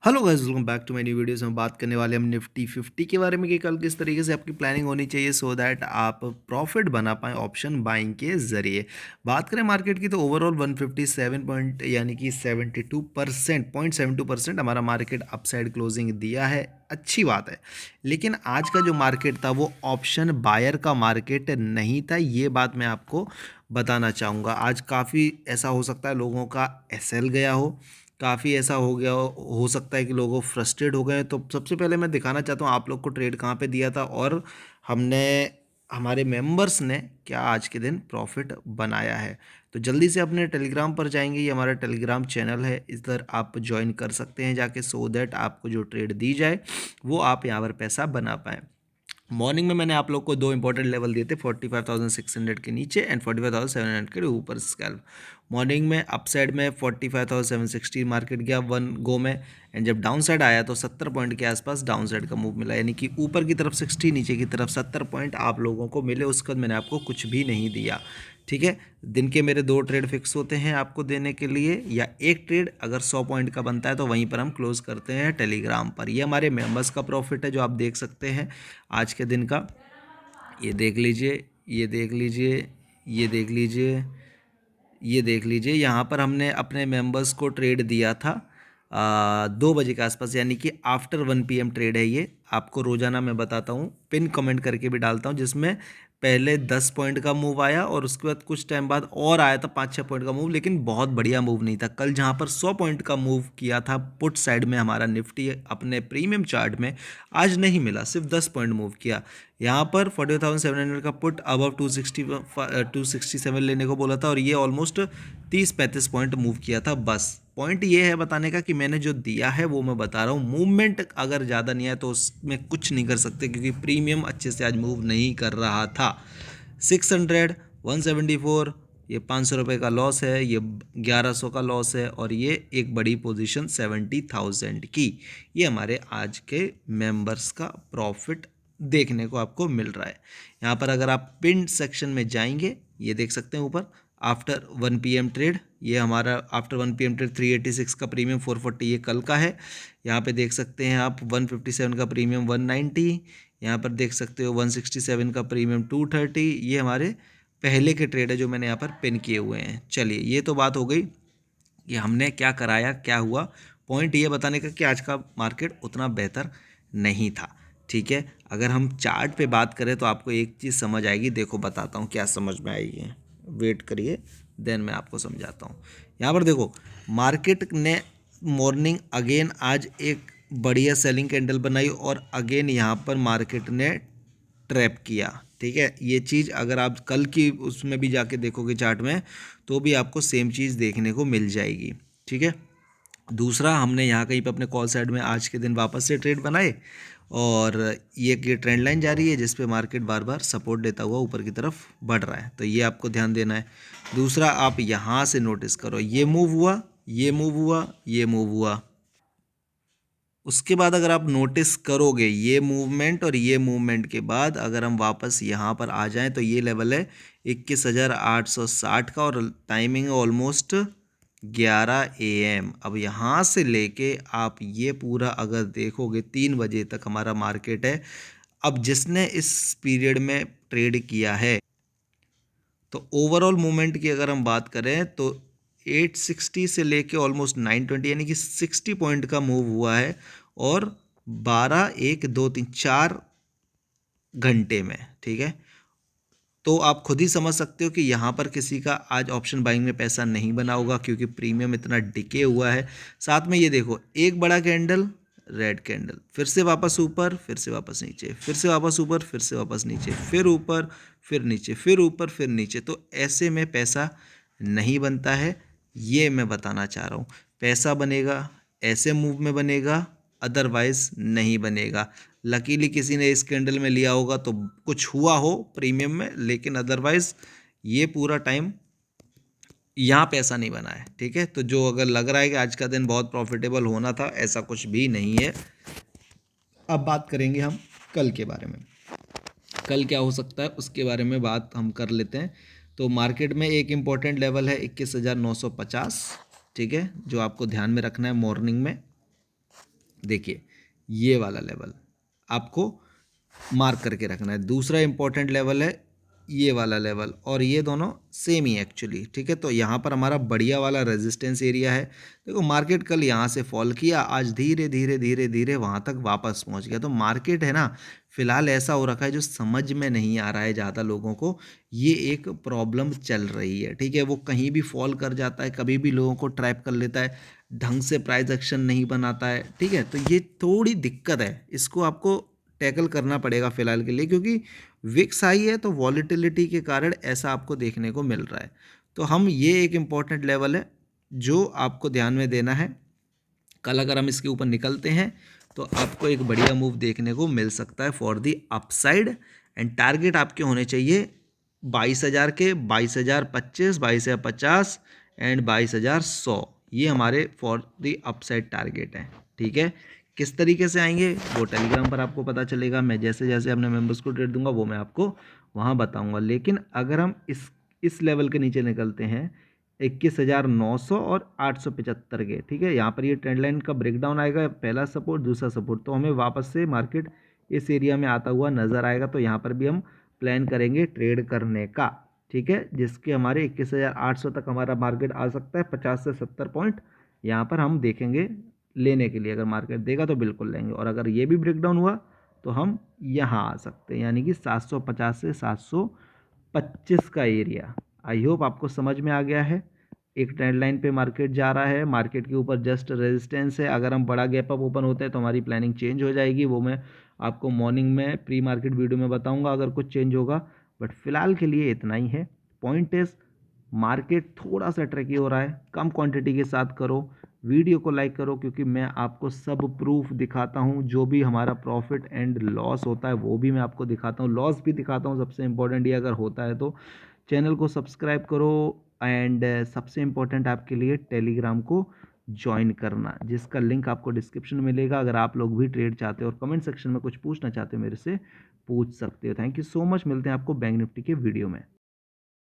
Hello guys, welcome back to my new videos. हम बात करने वाले हम निफ्टी 50 के बारे में कि कल किस तरीके से आपकी प्लानिंग होनी चाहिए सो दैट आप प्रॉफिट बना पाएँ ऑप्शन बाइंग के ज़रिए। बात करें मार्केट की तो ओवरऑल 157 पॉइंट यानी कि 72% 0.72% हमारा मार्केट अपसाइड क्लोजिंग दिया है, अच्छी बात है। लेकिन आज का जो मार्केट था वो ऑप्शन बायर का मार्केट नहीं था, ये बात मैं आपको बताना चाहूँगा। आज काफ़ी ऐसा हो सकता है लोगों का एसएल गया हो, काफ़ी ऐसा हो गया हो सकता है कि लोग फ्रस्ट्रेट हो गए। तो सबसे पहले मैं दिखाना चाहता हूँ आप लोग को ट्रेड कहाँ पे दिया था और हमने हमारे मेंबर्स ने क्या आज के दिन प्रॉफिट बनाया है। तो जल्दी से अपने टेलीग्राम पर जाएंगे, ये हमारा टेलीग्राम चैनल है, इधर आप ज्वाइन कर सकते हैं जाके सो दैट आपको जो ट्रेड दी जाए वो आप यहाँ पर पैसा बना पाएँ। मॉर्निंग में मैंने आप लोग को दो इंपॉर्टेंट लेवल दिए थे, 45,600 के नीचे एंड 45,700 के ऊपर स्कैल्प। मॉर्निंग में अप साइड में 45,760 मार्केट गया वन गो में, एंड जब डाउन साइड आया तो 70 पॉइंट के आसपास डाउन साइड का मूव मिला, यानी कि ऊपर की तरफ 60, नीचे की तरफ 70 पॉइंट आप लोगों को मिले। उसके बाद मैंने आपको कुछ भी नहीं दिया, ठीक है। दिन के मेरे दो ट्रेड फिक्स होते हैं आपको देने के लिए, या एक ट्रेड अगर 100 पॉइंट का बनता है तो वहीं पर हम क्लोज करते हैं टेलीग्राम पर। ये हमारे मेंबर्स का प्रॉफिट है जो आप देख सकते हैं आज के दिन का। ये देख लीजिए, ये देख लीजिए, ये देख लीजिए, ये देख लीजिए। यहाँ पर हमने अपने मेंबर्स को ट्रेड दिया था 2 बजे के आसपास, यानी कि आफ्टर 1 PM ट्रेड है ये। आपको रोजाना मैं बताता हूँ, पिन कमेंट करके भी डालता हूँ, जिसमें पहले 10 पॉइंट का मूव आया और उसके बाद कुछ टाइम बाद और आया था 5-6 पॉइंट का मूव, लेकिन बहुत बढ़िया मूव नहीं था। कल जहाँ पर 100 पॉइंट का मूव किया था पुट साइड में हमारा निफ्टी अपने प्रीमियम चार्ट में, आज नहीं मिला, सिर्फ 10 पॉइंट मूव किया। यहाँ पर 40,700 का पुट अबव 267 लेने को बोला था और ये ऑलमोस्ट 30-35 पॉइंट मूव किया था। बस पॉइंट ये है बताने का कि मैंने जो दिया है वो मैं बता रहा हूँ। मूवमेंट अगर ज़्यादा नहीं है तो उसमें कुछ नहीं कर सकते, क्योंकि प्रीमियम अच्छे से आज मूव नहीं कर रहा था। 600, 174, ये 500 रुपये का लॉस है, ये 1100 का लॉस है, और ये एक बड़ी पोजीशन 70,000 की। ये हमारे आज के मेंबर्स का प्रॉफिट देखने को आपको मिल रहा है। यहाँ पर अगर आप पिन सेक्शन में जाएंगे, ये देख सकते हैं ऊपर आफ्टर 1 PM ट्रेड, ये हमारा आफ्टर 1 PM ट्रेड 386 का प्रीमियम 440 ये कल का है। यहाँ पे देख सकते हैं आप 157 का प्रीमियम 190, यहाँ पर देख सकते हो 167 का प्रीमियम 230, ये हमारे पहले के ट्रेड है जो मैंने यहाँ पर पिन किए हुए हैं। चलिए, ये तो बात हो गई कि हमने क्या कराया, क्या हुआ। पॉइंट ये बताने का कि आज का मार्केट उतना बेहतर नहीं था, ठीक है। अगर हम चार्ट पे बात करें तो आपको एक चीज़ समझ आएगी, देखो बताता हूँ क्या समझ में आएगी, वेट करिए, देन मैं आपको समझाता हूँ। यहाँ पर देखो, मार्केट ने मॉर्निंग अगेन आज एक बढ़िया सेलिंग कैंडल बनाई और अगेन यहाँ पर मार्केट ने ट्रैप किया, ठीक है। ये चीज़ अगर आप कल की उसमें भी जाके देखोगे चार्ट में तो भी आपको सेम चीज़ देखने को मिल जाएगी, ठीक है। दूसरा, हमने यहाँ कहीं पे अपने कॉल साइड में आज के दिन वापस से ट्रेड बनाए और ये ट्रेंड लाइन जा रही है जिस पे मार्केट बार बार सपोर्ट देता हुआ ऊपर की तरफ बढ़ रहा है, तो ये आपको ध्यान देना है। दूसरा, आप यहाँ से नोटिस करो, ये मूव हुआ, ये मूव हुआ, ये मूव हुआ। उसके बाद अगर आप नोटिस करोगे ये मूवमेंट और ये मूवमेंट के बाद अगर हम वापस यहाँ पर आ जाएं तो ये लेवल है 21,860 का और टाइमिंग ऑलमोस्ट 11 AM। अब यहाँ से लेके आप ये पूरा अगर देखोगे 3 बजे तक हमारा मार्केट है। अब जिसने इस पीरियड में ट्रेड किया है तो ओवरऑल मूवमेंट की अगर हम बात करें तो 860 से लेके ऑलमोस्ट 920 यानी कि 60 पॉइंट का मूव हुआ है, और 12, 1, 2, 3, 4 घंटे में, ठीक है। तो आप खुद ही समझ सकते हो कि यहाँ पर किसी का आज ऑप्शन बाइंग में पैसा नहीं बना होगा, क्योंकि प्रीमियम इतना डिके हुआ है। साथ में ये देखो, एक बड़ा कैंडल, रेड कैंडल, फिर से वापस ऊपर, फिर से वापस नीचे, फिर से वापस ऊपर, फिर से वापस नीचे, फिर ऊपर, फिर नीचे, फिर ऊपर, फिर नीचे। तो ऐसे में पैसा नहीं बनता है, ये मैं बताना चाह रहा हूँ। पैसा बनेगा ऐसे मूव में बनेगा, अदरवाइज नहीं बनेगा। लकीली किसी ने इस कैंडल में लिया होगा तो कुछ हुआ हो प्रीमियम में, लेकिन अदरवाइज ये पूरा टाइम यहाँ पे ऐसा नहीं बना है, ठीक है। तो जो अगर लग रहा है कि आज का दिन बहुत प्रॉफिटेबल होना था, ऐसा कुछ भी नहीं है। अब बात करेंगे हम कल के बारे में, कल क्या हो सकता है उसके बारे में बात हम कर लेते हैं। तो मार्केट में एक इम्पॉर्टेंट लेवल है 21,950, ठीक है, जो आपको ध्यान में रखना है मॉर्निंग में। देखिए ये वाला लेवल आपको मार्क करके रखना है। दूसरा इंपॉर्टेंट लेवल है ये वाला लेवल, और ये दोनों सेम ही एक्चुअली, ठीक है। तो यहाँ पर हमारा बढ़िया वाला रेजिस्टेंस एरिया है। देखो मार्केट कल यहाँ से फॉल किया, आज धीरे धीरे धीरे धीरे वहाँ तक वापस पहुँच गया। तो मार्केट है ना, फिलहाल ऐसा हो रखा है जो समझ में नहीं आ रहा है ज़्यादा लोगों को, ये एक प्रॉब्लम चल रही है, ठीक है। वो कहीं भी फॉल कर जाता है, कभी भी लोगों को ट्रैप कर लेता है, ढंग से प्राइस एक्शन नहीं बनाता है, ठीक है। तो ये थोड़ी दिक्कत है, इसको आपको टैकल करना पड़ेगा फिलहाल के लिए, क्योंकि विक्स हाई है तो वॉलेटिलिटी के कारण ऐसा आपको देखने को मिल रहा है। तो हम ये एक इम्पॉर्टेंट लेवल है जो आपको ध्यान में देना है। कल अगर हम इसके ऊपर निकलते हैं तो आपको एक बढ़िया मूव देखने को मिल सकता है for the upside. And target आपके होने चाहिए 22,000 के, 22,025, 22,050 एंड 22,100। ये हमारे फॉर दी अपसाइड टारगेट हैं, ठीक है। किस तरीके से आएंगे वो टेलीग्राम पर आपको पता चलेगा। मैं जैसे जैसे अपने मेंबर्स को ट्रेड दूंगा वो मैं आपको वहाँ बताऊंगा। लेकिन अगर हम इस लेवल के नीचे निकलते हैं 21,900 और 875 के, ठीक है, यहाँ पर ये ट्रेंड लाइन का ब्रेकडाउन आएगा, पहला सपोर्ट दूसरा सपोर्ट, तो हमें वापस से मार्केट इस एरिया में आता हुआ नज़र आएगा। तो यहाँ पर भी हम प्लान करेंगे ट्रेड करने का, ठीक है, जिसके हमारे 21,800 तक हमारा मार्केट आ सकता है। 50 से 70 पॉइंट यहाँ पर हम देखेंगे लेने के लिए। अगर मार्केट देगा तो बिल्कुल लेंगे, और अगर ये भी ब्रेकडाउन हुआ तो हम यहाँ आ सकते हैं, यानी कि 750 से 725 का एरिया। आई होप आपको समझ में आ गया है। एक ट्रेंड लाइन पे मार्केट जा रहा है, मार्केट के ऊपर जस्ट रेजिस्टेंस है। अगर हम बड़ा गैप अप ओपन होते हैं तो हमारी प्लानिंग चेंज हो जाएगी, वो मैं आपको मॉर्निंग में प्री मार्केट वीडियो में बताऊंगा अगर कुछ चेंज होगा। बट फिलहाल के लिए इतना ही है। पॉइंट इज मार्केट थोड़ा सा ट्रैकी हो रहा है, कम क्वांटिटी के साथ करो, वीडियो को लाइक करो, क्योंकि मैं आपको सब प्रूफ दिखाता हूँ। जो भी हमारा प्रॉफिट एंड लॉस होता है वो भी मैं आपको दिखाता हूँ, लॉस भी दिखाता हूँ। सबसे इंपॉर्टेंट ये अगर होता है तो चैनल को सब्सक्राइब करो। एंड सबसे इम्पोर्टेंट आपके लिए टेलीग्राम को ज्वाइन करना, जिसका लिंक आपको डिस्क्रिप्शन में मिलेगा। अगर आप लोग भी ट्रेड चाहते हो और कमेंट सेक्शन में कुछ पूछना चाहते हो मेरे से पूछ सकते हो। थैंक यू सो मच, मिलते हैं आपको बैंक निफ्टी के वीडियो में।